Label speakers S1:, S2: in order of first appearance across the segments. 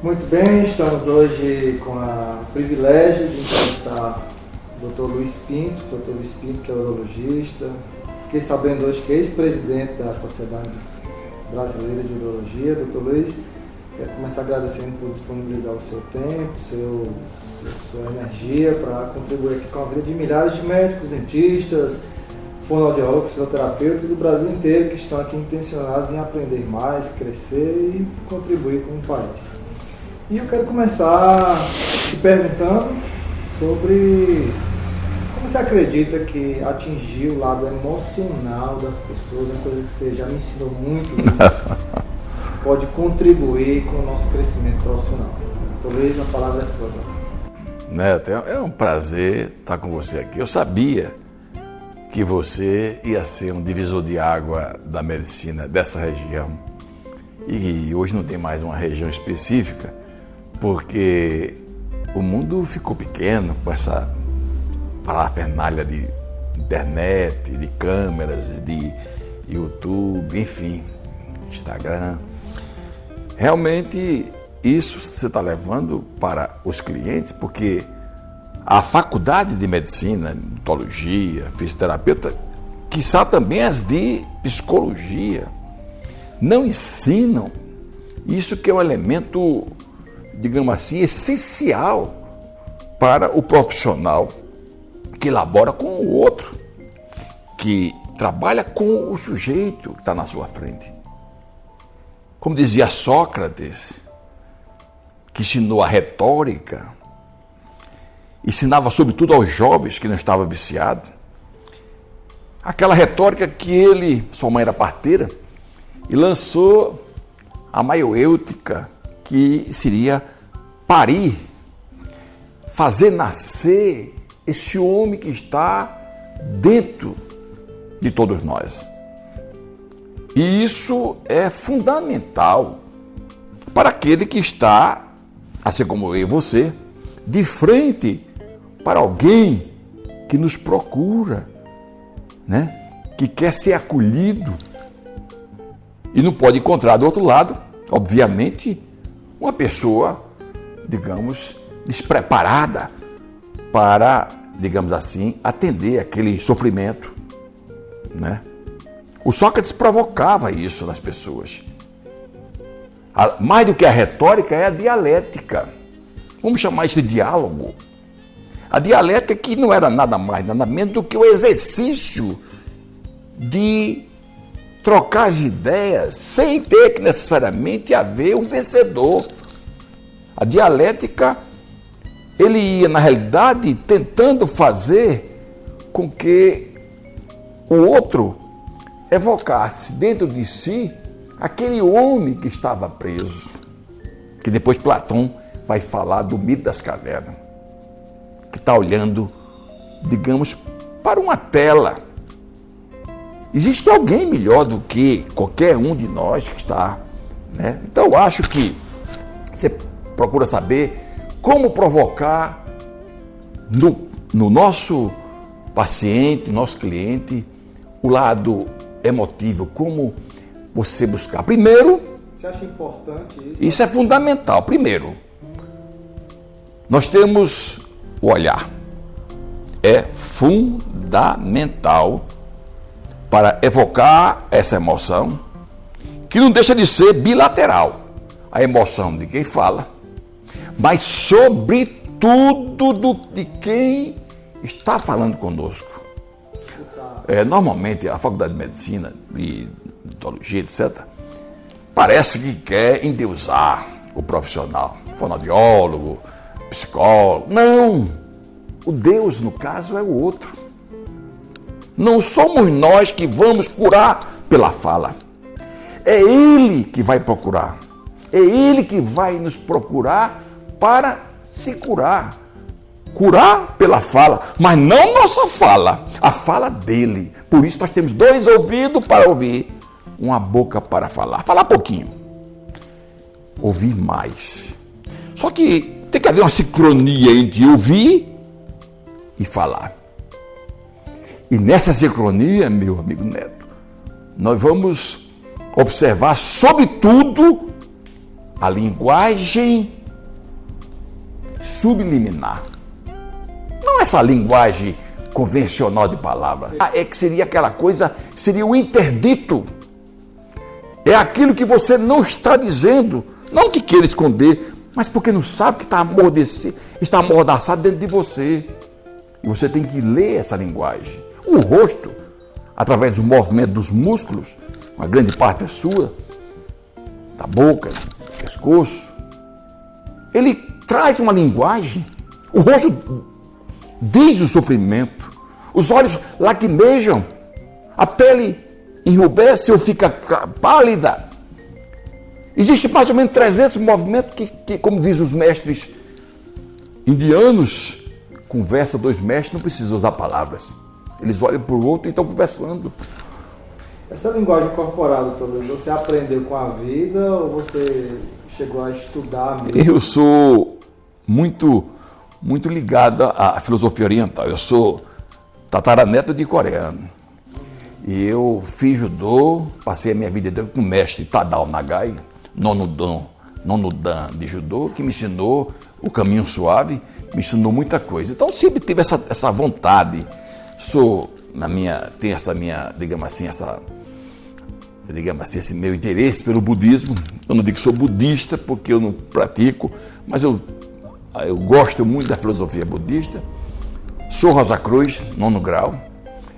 S1: Muito bem, estamos hoje com o privilégio de entrevistar o Dr. Luiz Pinto, que é urologista. Fiquei sabendo hoje que é ex-presidente da Sociedade Brasileira de Urologia. Dr. Luiz, quero começar agradecendo por disponibilizar o seu tempo, sua energia para contribuir aqui com a vida de milhares de médicos, dentistas, fonoaudiólogos, fisioterapeutas do Brasil inteiro que estão aqui intencionados em aprender mais, crescer e contribuir com o país. E eu quero começar te perguntando sobre como você acredita que atingir o lado emocional das pessoas, uma coisa que você já me ensinou muito isso, pode contribuir com o nosso crescimento profissional. Talvez a palavra é sua.
S2: Neto, é um prazer estar com você aqui. Eu sabia que você ia ser um divisor de água da medicina dessa região. E hoje não tem mais uma região específica, porque o mundo ficou pequeno com essa parafernália de internet, de câmeras, de YouTube, enfim, Instagram. Realmente isso você está levando para os clientes, porque a faculdade de medicina, odontologia, fisioterapeuta, quiçá também as de psicologia, não ensinam isso que é um elemento, digamos assim, essencial para o profissional que elabora com o outro, que trabalha com o sujeito que está na sua frente. Como dizia Sócrates, que ensinou a retórica, ensinava sobretudo aos jovens que não estavam viciados, aquela retórica que sua mãe era parteira, e lançou a maiêutica, que seria parir, fazer nascer esse homem que está dentro de todos nós. E isso é fundamental para aquele que está, assim como eu e você, de frente para alguém que nos procura, né? Que quer ser acolhido e não pode encontrar do outro lado, obviamente, uma pessoa, digamos, despreparada para, digamos assim, atender aquele sofrimento, né? O Sócrates provocava isso nas pessoas. Mais do que a retórica é a dialética. Vamos chamar isso de diálogo. A dialética que não era nada mais, nada menos do que o exercício de trocar as ideias sem ter que necessariamente haver um vencedor. A dialética, ele ia, na realidade, tentando fazer com que o outro evocasse dentro de si aquele homem que estava preso, que depois Platão vai falar do mito das cavernas, que está olhando, digamos, para uma tela. Existe alguém melhor do que qualquer um de nós que está, né? Então eu acho que você procura saber como provocar no nosso paciente, nosso cliente, o lado emotivo, como você buscar. Primeiro,
S1: você acha importante isso?
S2: Isso é fundamental. Primeiro, nós temos o olhar. É fundamental para evocar essa emoção, que não deixa de ser bilateral. A emoção de quem fala, mas sobretudo de quem está falando conosco. Normalmente, a Faculdade de Medicina e Odontologia, etc., parece que quer endeusar o profissional, fonoaudiólogo, psicólogo. Não! O Deus, no caso, é o outro. Não somos nós que vamos curar pela fala. É Ele que vai procurar. É Ele que vai nos procurar para se curar. Curar pela fala, mas não nossa fala, a fala dele. Por isso nós temos 2 ouvidos para ouvir, uma boca para falar. Falar pouquinho, ouvir mais. Só que tem que haver uma sincronia entre ouvir e falar. E nessa sincronia, meu amigo Neto, nós vamos observar, sobretudo, a linguagem subliminar. Não essa linguagem convencional de palavras. É que seria aquela coisa, seria o interdito. É aquilo que você não está dizendo, não que queira esconder, mas porque não sabe que está amordaçado dentro de você. E você tem que ler essa linguagem. O rosto, através do movimento dos músculos, uma grande parte é sua, da boca, do pescoço, ele traz uma linguagem. O rosto diz o sofrimento, os olhos lacrimejam, a pele enrubesce ou fica pálida. Existe mais ou menos 300 movimentos que, como dizem os mestres indianos, conversa dois mestres, não precisa usar palavras. Eles olham para o outro e estão conversando.
S1: Essa linguagem corporal, doutor Luiz, você aprendeu com a vida ou você chegou a estudar mesmo?
S2: Eu sou muito ligado à filosofia oriental. Eu sou tataraneto de coreano. E eu fiz judô, passei a minha vida inteira com o mestre Tadao Nagai, nono dan de judô, que me ensinou o caminho suave, me ensinou muita coisa. Então sempre tive essa vontade. Tenho essa minha, digamos assim, esse meu interesse pelo budismo. Eu não digo que sou budista porque eu não pratico, mas eu gosto muito da filosofia budista. Sou Rosa Cruz, 9º grau.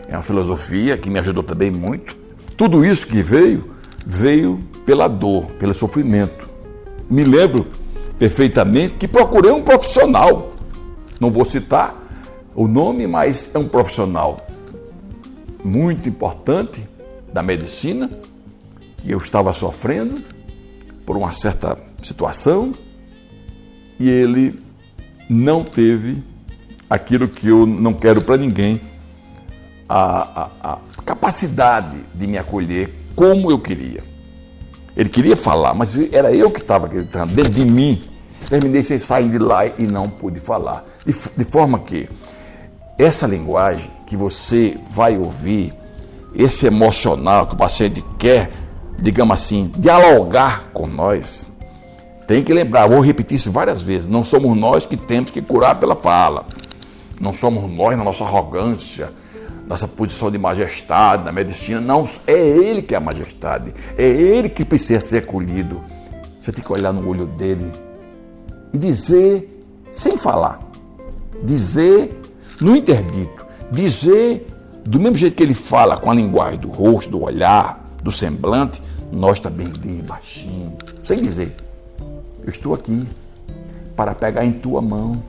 S2: É uma filosofia que me ajudou também muito. Tudo isso que veio pela dor, pelo sofrimento. Me lembro perfeitamente que procurei um profissional. Não vou citar o nome, mas é um profissional muito importante da medicina, e eu estava sofrendo por uma certa situação, e ele não teve aquilo que eu não quero para ninguém, a capacidade de me acolher como eu queria. Ele queria falar, mas era eu que estava gritando dentro de mim. Terminei sem sair de lá e não pude falar. De forma que essa linguagem que você vai ouvir, esse emocional que o paciente quer, digamos assim, dialogar com nós, tem que lembrar, vou repetir isso várias vezes, não somos nós que temos que curar pela fala. Não somos nós na nossa arrogância, nossa posição de majestade na medicina. Não, é ele que é a majestade, é ele que precisa ser acolhido. Você tem que olhar no olho dele e dizer, sem falar, dizer no interdito, dizer do mesmo jeito que ele fala, com a linguagem do rosto, do olhar, do semblante, nós também de baixinho, sem dizer, eu estou aqui para pegar em tua mão,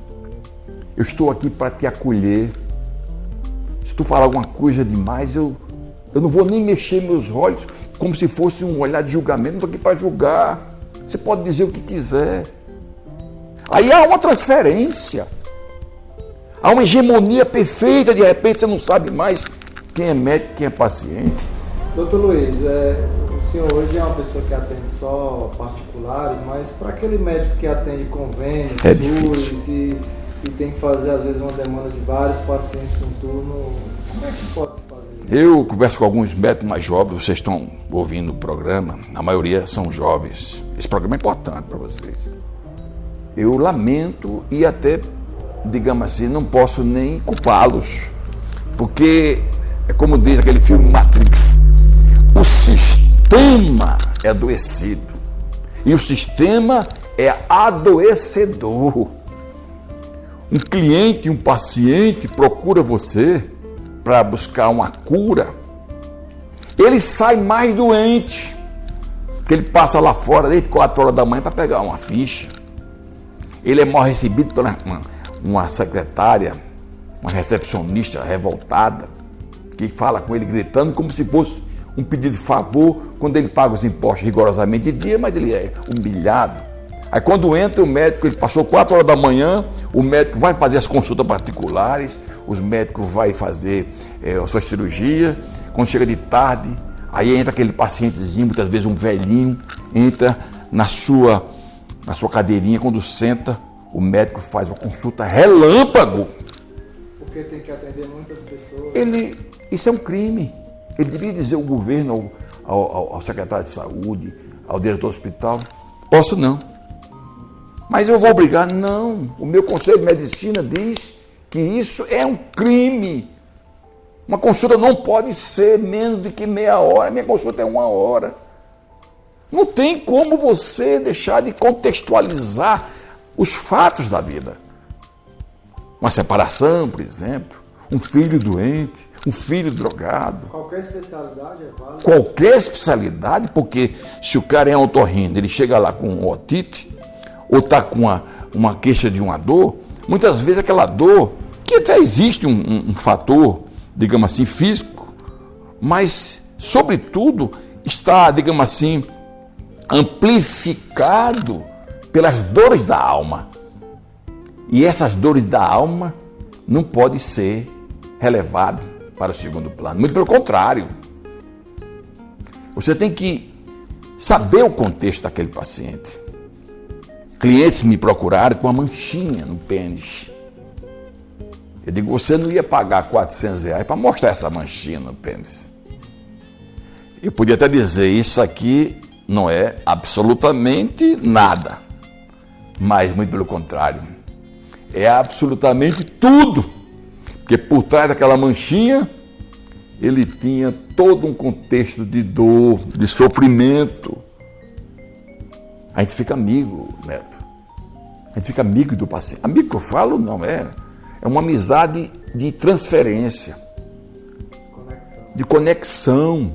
S2: eu estou aqui para te acolher. Se tu falar alguma coisa demais, eu não vou nem mexer meus olhos como se fosse um olhar de julgamento. Não estou aqui para julgar. Você pode dizer o que quiser. Aí há uma transferência. Há uma hegemonia perfeita. De repente você não sabe mais quem é médico, quem é paciente.
S1: Doutor Luiz, o senhor hoje é uma pessoa que atende só particulares, mas para aquele médico que atende convênios,
S2: é difícil.
S1: E tem que fazer, às vezes, uma demanda de vários pacientes no turno, como é que pode se fazer?
S2: Eu converso com alguns médicos mais jovens, vocês estão ouvindo o programa, a maioria são jovens. Esse programa é importante para vocês. Eu lamento e até, digamos assim, não posso nem culpá-los, porque é como diz aquele filme Matrix, o sistema é adoecido e o sistema é adoecedor. Um cliente, um paciente procura você para buscar uma cura, ele sai mais doente, porque ele passa lá fora desde 4 horas da manhã para pegar uma ficha. Ele é mal recebido por uma secretária, uma recepcionista revoltada, que fala com ele gritando como se fosse um pedido de favor, quando ele paga os impostos rigorosamente de dia, mas ele é humilhado. Aí quando entra o médico, ele passou 4 horas da manhã, o médico vai fazer as consultas particulares, os médicos vai fazer a sua cirurgia. Quando chega de tarde, aí entra aquele pacientezinho, muitas vezes um velhinho, entra na sua cadeirinha, quando senta, o médico faz uma consulta relâmpago.
S1: Porque tem que atender muitas pessoas.
S2: Isso é um crime. Ele deveria dizer ao governo, ao secretário de saúde, ao diretor do hospital, Posso não. Mas eu vou brigar? Não. O meu Conselho de Medicina diz que isso é um crime. Uma consulta não pode ser menos do que meia hora. Minha consulta é 1 hora. Não tem como você deixar de contextualizar os fatos da vida. Uma separação, por exemplo, um filho doente, um filho drogado.
S1: Qualquer especialidade é válida?
S2: Qualquer especialidade, porque se o cara é otorrino, ele chega lá com otite, ou está com uma queixa de uma dor, muitas vezes aquela dor, que até existe um fator, digamos assim, físico, mas, sobretudo, está, digamos assim, amplificado pelas dores da alma. E essas dores da alma não podem ser relevadas para o segundo plano. Muito pelo contrário. Você tem que saber o contexto daquele paciente. Clientes me procuraram com uma manchinha no pênis. Eu digo, você não ia pagar R$400 para mostrar essa manchinha no pênis. Eu podia até dizer, isso aqui não é absolutamente nada. Mas, muito pelo contrário, é absolutamente tudo. Porque por trás daquela manchinha, ele tinha todo um contexto de dor, de sofrimento. A gente fica amigo, Neto. A gente fica amigo do paciente. Amigo que eu falo, não é. É uma amizade de transferência. De conexão.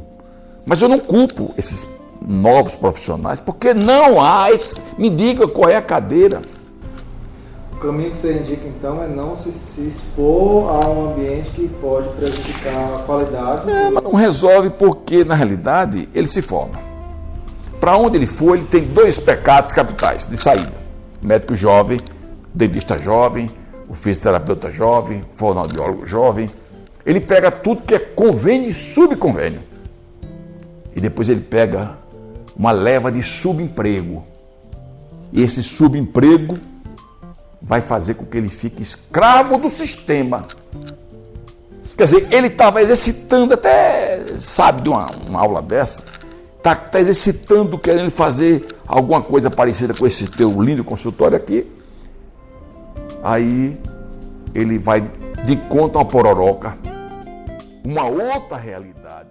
S2: Mas eu não culpo esses novos profissionais, porque não há. Me diga qual é a cadeira.
S1: O caminho que você indica, então, é não se expor a um ambiente que pode prejudicar a qualidade.
S2: Mas não resolve porque, na realidade, ele se forma. Para onde ele for, ele tem 2 pecados capitais de saída. Médico jovem, dentista jovem, o fisioterapeuta jovem, o fonoaudiólogo jovem. Ele pega tudo que é convênio e subconvênio. E depois ele pega uma leva de subemprego. E esse subemprego vai fazer com que ele fique escravo do sistema. Quer dizer, ele estava exercitando, até sabe de uma aula dessa, está exercitando, querendo fazer alguma coisa parecida com esse teu lindo consultório aqui. Aí ele vai de conta uma pororoca, uma outra realidade.